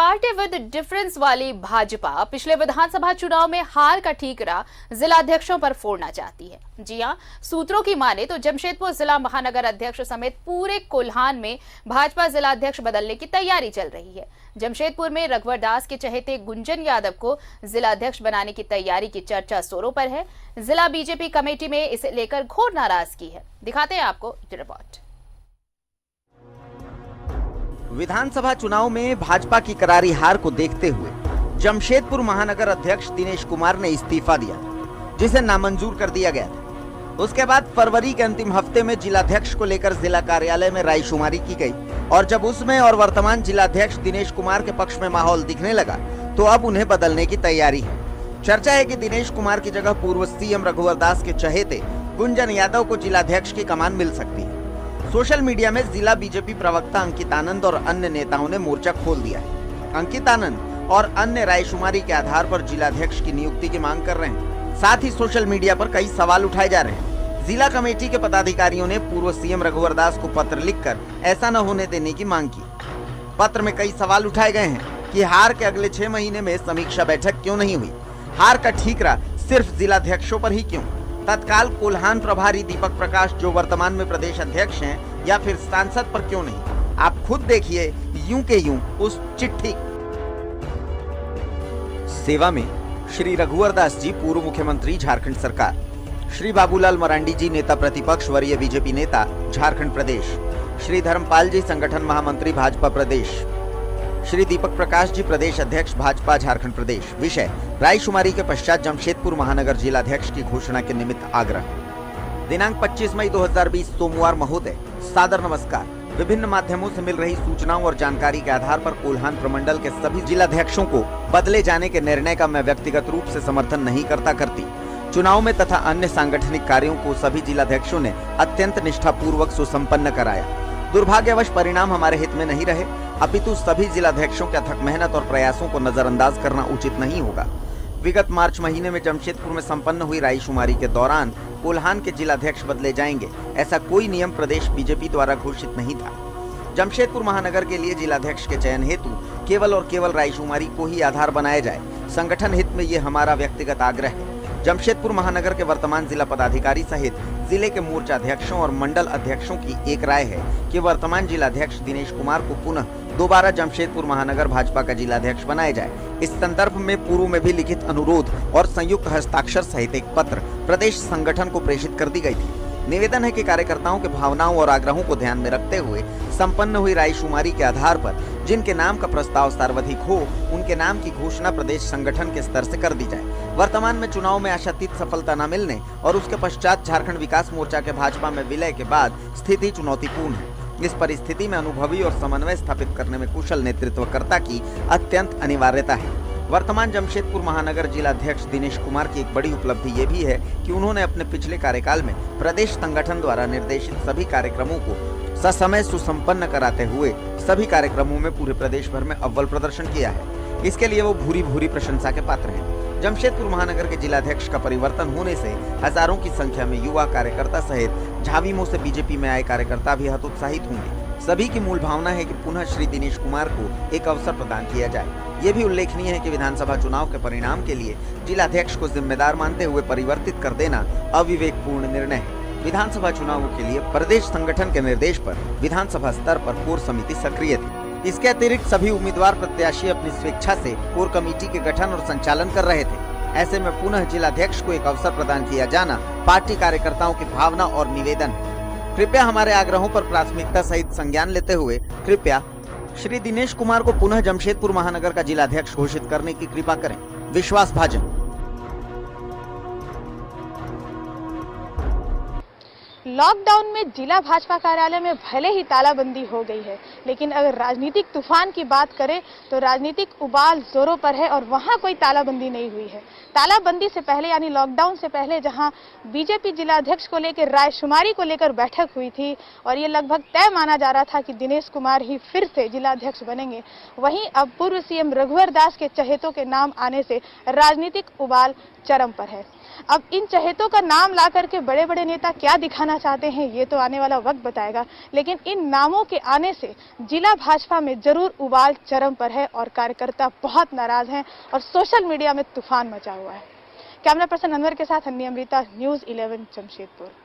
Party with difference वाली भाजपा पिछले विधानसभा चुनाव में हार का ठीकरा जिलाध्यक्षों पर फोड़ना चाहती है। जी हां, सूत्रों की माने तो जमशेदपुर जिला महानगर अध्यक्ष समेत पूरे कोल्हान में भाजपा जिलाध्यक्ष बदलने की तैयारी चल रही है। जमशेदपुर में रघुवर दास के चहेते गुंजन यादव को जिलाध्यक्ष बनाने की तैयारी की चर्चा जोरों पर है। जिला बीजेपी कमेटी में इसे लेकर घोर नाराजगी है। दिखाते हैं आपको रिपोर्ट। विधानसभा चुनाव में भाजपा की करारी हार को देखते हुए जमशेदपुर महानगर अध्यक्ष दिनेश कुमार ने इस्तीफा दिया, जिसे नामंजूर कर दिया गया था। उसके बाद फरवरी के अंतिम हफ्ते में जिलाध्यक्ष को लेकर जिला कार्यालय में रायशुमारी की गई और जब उसमें और वर्तमान जिलाध्यक्ष दिनेश कुमार के पक्ष में माहौल दिखने लगा तो अब उन्हें बदलने की तैयारी है। चर्चा है कि दिनेश कुमार की जगह पूर्व सीएम रघुवर दास के चहेते गुंजन यादव को जिलाध्यक्ष की कमान मिल सकती है। सोशल मीडिया में जिला बीजेपी प्रवक्ता अंकित आनंद और अन्य नेताओं ने मोर्चा खोल दिया है। अंकित आनंद और अन्य रायशुमारी के आधार पर जिलाध्यक्ष की नियुक्ति की मांग कर रहे हैं। साथ ही सोशल मीडिया पर कई सवाल उठाए जा रहे हैं। जिला कमेटी के पदाधिकारियों ने पूर्व सीएम रघुवर दास को पत्र लिखकर ऐसा न होने देने की मांग की। पत्र में कई सवाल उठाए गए हैं कि हार के अगले 6 महीने में समीक्षा बैठक क्यों नहीं हुई, हार का ठीकरा सिर्फ जिलाध्यक्षों पर ही क्यों, तत्काल कोल्हान प्रभारी दीपक प्रकाश जो वर्तमान में प्रदेश अध्यक्ष हैं या फिर सांसद पर क्यों नहीं। आप खुद देखिए यूं के यूं उस चिट्ठी। सेवा में श्री रघुवर दास जी पूर्व मुख्यमंत्री झारखंड सरकार, श्री बाबूलाल मरांडी जी नेता प्रतिपक्ष वरीय बीजेपी नेता झारखंड प्रदेश, श्री धर्मपाल जी संगठन महामंत्री भाजपा प्रदेश, श्री दीपक प्रकाश जी प्रदेश अध्यक्ष भाजपा झारखंड प्रदेश। विषय रायशुमारी के पश्चात जमशेदपुर महानगर जिलाध्यक्ष की घोषणा के निमित्त आग्रह। दिनांक 25 मई 2020 सोमवार। महोदय, सादर नमस्कार। विभिन्न माध्यमों से मिल रही सूचनाओं और जानकारी के आधार पर कोल्हान प्रमंडल के सभी जिलाध्यक्षों को बदले जाने के निर्णय का मैं व्यक्तिगत रूप से समर्थन नहीं करती। चुनाव में तथा अन्य सांगठनिक कार्यों को सभी जिलाध्यक्षों ने अत्यंत निष्ठापूर्वक सुसंपन्न कराया। दुर्भाग्यवश परिणाम हमारे हित में नहीं रहे, अपितु सभी जिलाध्यक्षों के अथक मेहनत और प्रयासों को नजरअंदाज करना उचित नहीं होगा। विगत मार्च महीने में जमशेदपुर में संपन्न हुई रायशुमारी के दौरान कोल्हान के जिलाध्यक्ष बदले जाएंगे, ऐसा कोई नियम प्रदेश बीजेपी द्वारा घोषित नहीं था। जमशेदपुर महानगर के लिए जिलाध्यक्ष के चयन हेतु केवल और केवल रायशुमारी को ही आधार बनाया जाए। संगठन हित में ये हमारा व्यक्तिगत आग्रह है। जमशेदपुर महानगर के वर्तमान जिला पदाधिकारी सहित जिले के मोर्चा अध्यक्षों और मंडल अध्यक्षों की एक राय है कि वर्तमान जिलाध्यक्ष दिनेश कुमार को पुनः दोबारा जमशेदपुर महानगर भाजपा का जिलाध्यक्ष बनाया जाए। इस संदर्भ में पूर्व में भी लिखित अनुरोध और संयुक्त हस्ताक्षर सहित एक पत्र प्रदेश संगठन को प्रेषित कर दी गई थी। निवेदन है कि कार्यकर्ताओं के भावनाओं और आग्रहों को ध्यान में रखते हुए संपन्न हुई रायशुमारी के आधार पर जिनके नाम का प्रस्ताव सर्वाधिक हो उनके नाम की घोषणा प्रदेश संगठन के स्तर से कर दी जाए। वर्तमान में चुनाव में आशातीत सफलता न मिलने और उसके पश्चात झारखंड विकास मोर्चा के भाजपा में विलय के बाद स्थिति चुनौतीपूर्ण है। इस परिस्थिति में अनुभवी और समन्वय स्थापित करने में कुशल नेतृत्वकर्ता की अत्यंत अनिवार्यता है। वर्तमान जमशेदपुर महानगर जिलाध्यक्ष दिनेश कुमार की एक बड़ी उपलब्धि ये भी है कि उन्होंने अपने पिछले कार्यकाल में प्रदेश संगठन द्वारा निर्देशित सभी कार्यक्रमों को ससमय सुसंपन्न कराते हुए सभी कार्यक्रमों में पूरे प्रदेश भर में अव्वल प्रदर्शन किया है। इसके लिए वो भूरी भूरी प्रशंसा के पात्र हैं। जमशेदपुर महानगर के जिलाध्यक्ष का परिवर्तन होने से हजारों की संख्या में युवा कार्यकर्ता सहित झाविमो से बीजेपी में आए कार्यकर्ता भी हतोत्साहित होंगे। सभी की मूल भावना है कि पुनः श्री दिनेश कुमार को एक अवसर प्रदान किया जाए। ये भी उल्लेखनीय है कि विधानसभा चुनाव के परिणाम के लिए जिलाध्यक्ष को जिम्मेदार मानते हुए परिवर्तित कर देना अविवेकपूर्ण निर्णय है। विधानसभा चुनावों के लिए प्रदेश संगठन के निर्देश पर विधानसभा स्तर पर कोर समिति सक्रिय थी। इसके अतिरिक्त सभी उम्मीदवार प्रत्याशी अपनी स्वेच्छा से कोर कमेटी के गठन और संचालन कर रहे थे। ऐसे में पुनः जिलाध्यक्ष को एक अवसर प्रदान किया जाना पार्टी कार्यकर्ताओं की भावना और निवेदन है। कृपया हमारे आग्रहों पर प्राथमिकता सहित संज्ञान लेते हुए कृपया श्री दिनेश कुमार को पुनः जमशेदपुर महानगर का जिलाध्यक्ष घोषित करने की कृपा करें। विश्वास भाजन। लॉकडाउन में जिला भाजपा कार्यालय में भले ही तालाबंदी हो गई है, लेकिन अगर राजनीतिक तूफान की बात करें तो राजनीतिक उबाल जोरों पर है और वहां कोई तालाबंदी नहीं हुई है। तालाबंदी से पहले यानी लॉकडाउन से पहले जहां बीजेपी जिलाध्यक्ष को लेकर रायशुमारी को लेकर बैठक हुई थी और ये लगभग तय माना जा रहा था कि दिनेश कुमार ही फिर से जिलाध्यक्ष बनेंगे, वहीं अब पूर्व सीएम रघुवर दास के चहेतों के नाम आने से राजनीतिक उबाल चरम पर है। अब इन चहेतों का नाम ला करके बड़े बड़े नेता क्या दिखाना चाहते हैं ये तो आने वाला वक्त बताएगा, लेकिन इन नामों के आने से जिला भाजपा में जरूर उबाल चरम पर है और कार्यकर्ता बहुत नाराज हैं और सोशल मीडिया में तूफान मचा हुआ है। कैमरा पर्सन अनवर के साथ अन्नी अमृता, न्यूज़ 11 जमशेदपुर।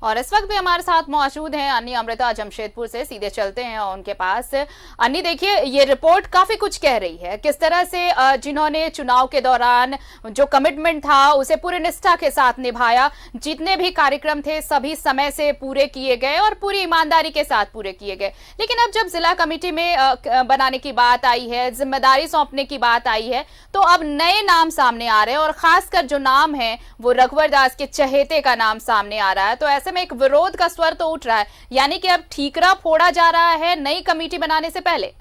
और इस वक्त भी हमारे साथ मौजूद हैं अन्नी अमृता जमशेदपुर से। सीधे चलते हैं उनके पास। अन्नी, देखिए, ये रिपोर्ट काफी कुछ कह रही है। किस तरह से जिन्होंने चुनाव के दौरान जो कमिटमेंट था उसे पूरे निष्ठा के साथ निभाया, जितने भी कार्यक्रम थे सभी समय से पूरे किए गए और पूरी ईमानदारी के साथ पूरे किए गए। लेकिन अब जब जिला कमेटी में बनाने की बात आई है, जिम्मेदारी सौंपने की बात आई है, तो अब नए नाम सामने आ रहे हैं और खासकर जो नाम है वो रघुवर दास के चहेते का नाम सामने आ रहा है। तो ऐसे में एक विरोध का स्वर तो उठ रहा है, यानी कि अब ठीकरा फोड़ा जा रहा है नई कमेटी बनाने से पहले।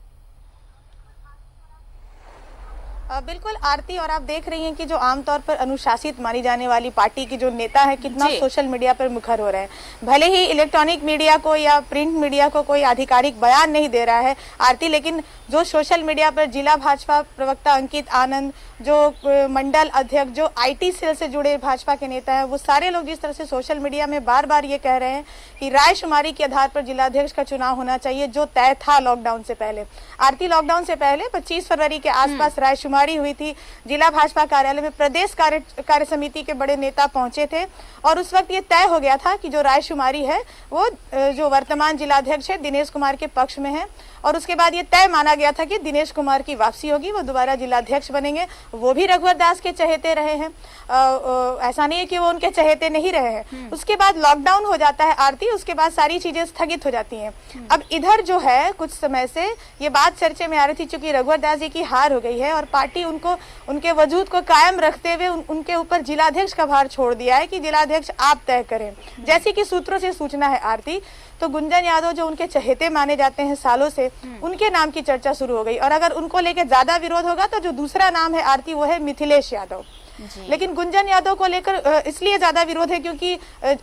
बिल्कुल आरती, और आप देख रही हैं कि जो आमतौर पर अनुशासित मानी जाने वाली पार्टी की जो नेता है कितना सोशल मीडिया पर मुखर हो रहे हैं। भले ही इलेक्ट्रॉनिक मीडिया को या प्रिंट मीडिया को कोई आधिकारिक बयान नहीं दे रहा है आरती, लेकिन जो सोशल मीडिया पर जिला भाजपा प्रवक्ता अंकित आनंद, जो मंडल अध्यक्ष, जो आईटी सेल से जुड़े भाजपा के नेता हैं, वो सारे लोग जिस तरह से सोशल मीडिया में बार बार ये कह रहे हैं कि रायशुमारी के आधार पर जिलाध्यक्ष का चुनाव होना चाहिए, जो तय था लॉकडाउन से पहले। आरती, लॉकडाउन से पहले 25 फरवरी के आसपास रायशुमारी हुई थी। जिला भाजपा कार्यालय में प्रदेश कार्य समिति के बड़े नेता पहुंचे थे और उस वक्त ये तय हो गया था कि जो रायशुमारी है वो जो वर्तमान जिलाध्यक्ष है दिनेश कुमार के पक्ष में है, और उसके बाद ये तय माना गया था कि दिनेश कुमार की वापसी होगी, वो दोबारा जिलाध्यक्ष बनेंगे। वो भी रघुवर दास के चहेते रहे हैं, ऐसा नहीं है कि वो उनके चहेते नहीं रहे हैं। उसके बाद लॉकडाउन हो जाता है आरती, उसके बाद सारी चीजें स्थगित हो जाती हैं। अब इधर जो है कुछ समय से ये बात चर्चे में आ रही थी, चूंकि रघुवर दास जी की हार हो गई है और पार्टी उनको उनके वजूद को कायम रखते हुए उनके ऊपर जिलाध्यक्ष का भार छोड़ दिया है कि जिलाध्यक्ष आप तय करें। जैसे कि सूत्रों से सूचना है आरती, तो गुंजन यादव जो उनके चहेते माने जाते हैं सालों से, उनके नाम की चर्चा शुरू हो गई और अगर उनको लेकर ज्यादा विरोध होगा तो जो दूसरा नाम है आरती वो है मिथिलेश यादव। लेकिन गुंजन यादव को लेकर इसलिए ज्यादा विरोध है क्योंकि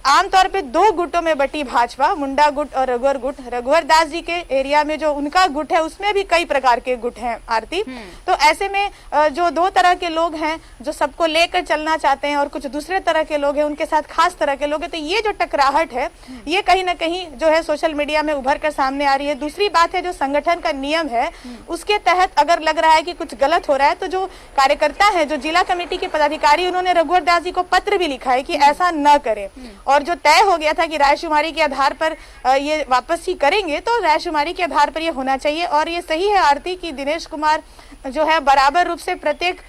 आमतौर पे दो गुटों में बटी भाजपा, मुंडा गुट और रघुवर गुट। रघुवर दास जी के एरिया में जो उनका गुट है उसमें भी कई प्रकार के गुट हैं आरती। तो ऐसे में जो दो तरह के लोग हैं जो सबको लेकर चलना चाहते हैं और कुछ दूसरे तरह के लोग हैं, उनके साथ खास तरह के लोग हैं, तो ये जो टकराहट है ये कहीं ना कहीं जो है सोशल मीडिया में उभर कर सामने आ रही है। दूसरी बात है जो संगठन का नियम है उसके तहत अगर लग रहा है कि कुछ गलत हो रहा है तो जो कार्यकर्ता है, जो जिला कमेटी के अधिकारी, उन्होंने रघुवर दास जी को पत्र भी लिखा है कि ऐसा न करें। और जो तय हो गया था कि रायशुमारी के आधार पर ये वापस ही करेंगे, तो रायशुमारी के आधार पर ये होना चाहिए। और ये सही है आरती कि दिनेश कुमार जो है बराबर रूप से प्रत्येक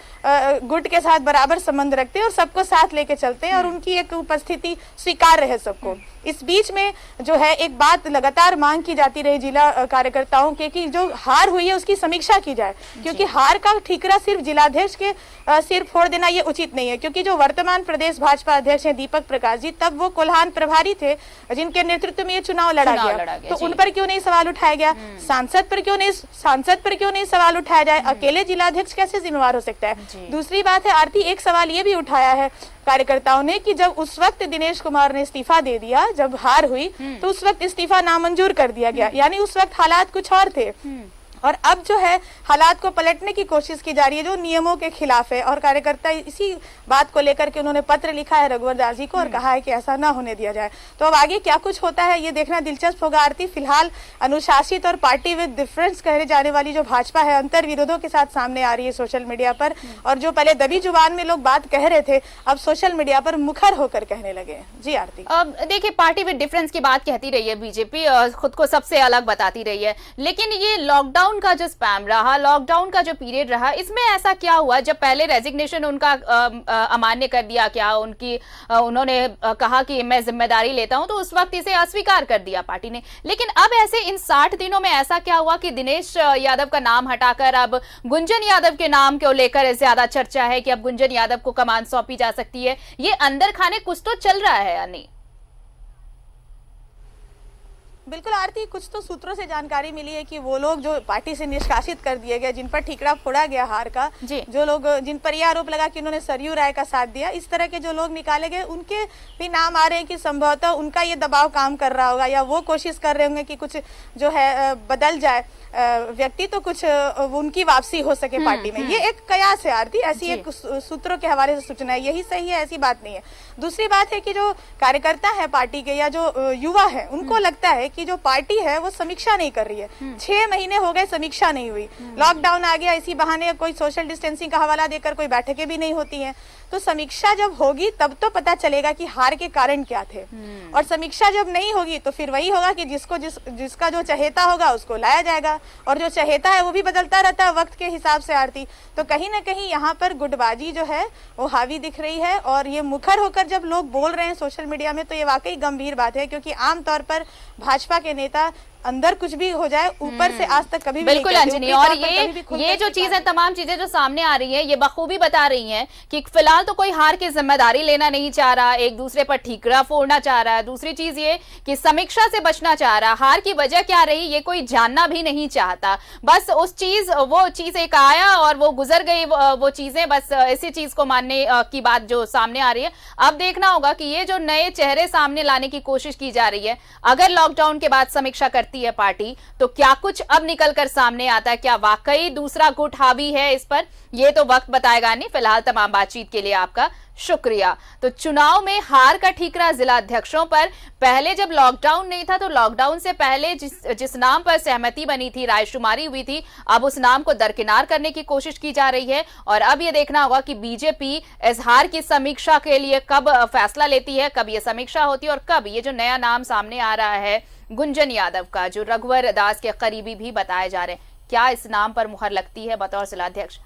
गुट के साथ बराबर संबंध रखते हैं और सबको साथ लेके चलते हैं और उनकी एक उपस्थिति स्वीकार्य है सबको। इस बीच में जो है एक बात लगातार मांग की जाती रही जिला कार्यकर्ताओं के कि जो हार हुई है उसकी समीक्षा की जाए, क्योंकि हार का ठीकरा सिर्फ जिलाध्यक्ष के सिर फोड़ देना ये उचित नहीं है। क्योंकि जो वर्तमान प्रदेश भाजपा अध्यक्ष हैं दीपक प्रकाश जी, तब वो कोल्हान प्रभारी थे जिनके नेतृत्व में ये चुनाव लड़ा गया, तो उन पर क्यों नहीं सवाल उठाया गया? सांसद पर क्यों नहीं सवाल उठाया जाए? अकेले जिलाध्यक्ष कैसे जिम्मेवार हो सकता है? दूसरी बात है आरती, एक सवाल ये भी उठाया है कार्यकर्ताओं ने कि जब उस वक्त दिनेश कुमार ने इस्तीफा दे दिया, जब हार हुई तो उस वक्त इस्तीफा नामंजूर कर दिया गया, यानी उस वक्त हालात कुछ और थे। और अब जो है हालात को पलटने की कोशिश की जा रही है जो नियमों के खिलाफ है। और कार्यकर्ता इसी बात को लेकर के उन्होंने पत्र लिखा है रघुवर दास जी को और कहा है कि ऐसा ना होने दिया जाए। तो अब आगे क्या कुछ होता है ये देखना दिलचस्प होगा आरती। फिलहाल अनुशासित और पार्टी विद डिफरेंस कहने जाने वाली जो भाजपा है अंतर विरोधों के साथ सामने आ रही है सोशल मीडिया पर, और जो पहले दबी जुबान में लोग बात कह रहे थे अब सोशल मीडिया पर मुखर होकर कहने लगे। जी आरती, अब देखिए, पार्टी विद डिफरेंस की बात कहती रही है बीजेपी, खुद को सबसे अलग बताती रही है, लेकिन ये लॉकडाउन का जो स्पैम रहा, लॉकडाउन का जो पीरियड रहा, इसमें ऐसा क्या हुआ? जब पहले रेजिग्नेशन उनका अमान्य कर दिया क्या, उन्होंने कहा कि मैं जिम्मेदारी लेता हूं, तो उस वक्त इसे अस्वीकार कर दिया पार्टी ने। लेकिन अब ऐसे इन 60 दिनों में ऐसा क्या हुआ कि दिनेश यादव का नाम हटाकर अब गुंजन यादव के नाम को लेकर ज्यादा चर्चा है कि अब गुंजन यादव को कमान सौंपी जा सकती है? ये अंदर खाने कुछ तो चल रहा है या नहीं? बिल्कुल आरती, कुछ तो सूत्रों से जानकारी मिली है कि वो लोग जो पार्टी से निष्कासित कर दिए गए, जिन पर ठीकरा फोड़ा गया हार का, जो लोग जिन पर यह आरोप लगा कि उन्होंने सरयू राय का साथ दिया, इस तरह के जो लोग निकाले गए उनके भी नाम आ रहे हैं कि संभवतः उनका ये दबाव काम कर रहा होगा या वो कोशिश कर रहे होंगे कि कुछ जो है बदल जाए व्यक्ति, तो कुछ उनकी वापसी हो सके पार्टी में। ये एक कयास है आरती, ऐसी एक सूत्रों के हवाले से सूचना है, यही सही है, ऐसी बात नहीं है। दूसरी बात है कि जो कार्यकर्ता है पार्टी के या जो युवा है, उनको लगता है कि जो पार्टी है वो समीक्षा नहीं कर रही है। 6 महीने हो गए, समीक्षा नहीं हुई, लॉकडाउन आ गया, इसी बहाने कोई सोशल डिस्टेंसिंग का हवाला देकर कोई बैठकें भी नहीं होती हैं। तो समीक्षा जब होगी तब तो पता चलेगा कि हार के कारण क्या थे, और समीक्षा जब नहीं होगी तो फिर वही होगा कि जिसका जो चहेता होगा उसको लाया जाएगा, और जो चहेता है वो भी बदलता रहता है वक्त के हिसाब से आरती। तो कहीं ना कहीं यहाँ पर गुटबाजी जो है वो हावी दिख रही है, और ये मुखर होकर जब लोग बोल रहे हैं सोशल मीडिया में तो ये वाकई गंभीर बात है, क्योंकि आमतौर पर भाजपा के नेता अंदर कुछ भी हो जाए ऊपर से आज तक कभी भी बिल्कुल नहीं अंजनी, और ये जो चीजें, तमाम चीजें जो सामने आ रही हैं, ये बखूबी बता रही हैं कि फिलहाल तो कोई हार की जिम्मेदारी लेना नहीं चाह रहा, एक दूसरे पर ठीकरा फोड़ना चाह रहा है। दूसरी चीज ये कि समीक्षा से बचना चाह रहा, हार की वजह क्या रही ये कोई जानना भी नहीं चाहता। बस वो चीज एक आया और वो गुजर गई, वो चीजें, बस इसी चीज को मानने की बात जो सामने आ रही है। अब देखना होगा कि ये जो नए चेहरे सामने लाने की कोशिश की जा रही है, अगर लॉकडाउन के बाद समीक्षा करती है पार्टी तो क्या कुछ अब निकल कर सामने आता है, क्या वाकई दूसरा गुट हावी है इस पर, ये तो वक्त बताएगा। नहीं, फिलहाल तमाम बातचीत के लिए आपका शुक्रिया। तो चुनाव में हार का ठीकरा जिला अध्यक्षों पर, पहले जब लॉकडाउन नहीं था तो लॉकडाउन से पहले जिस नाम पर सहमति बनी थी, रायशुमारी हुई थी, अब उस नाम को दरकिनार करने की कोशिश की जा रही है। और अब ये देखना होगा कि बीजेपी इस हार की समीक्षा के लिए कब फैसला लेती है, कब ये समीक्षा होती है, और कब ये जो नया नाम सामने आ रहा है गुंजन यादव का, जो रघुवर दास के करीबी भी बताए जा रहे हैं, क्या इस नाम पर मुहर लगती है बतौर जिलाध्यक्ष।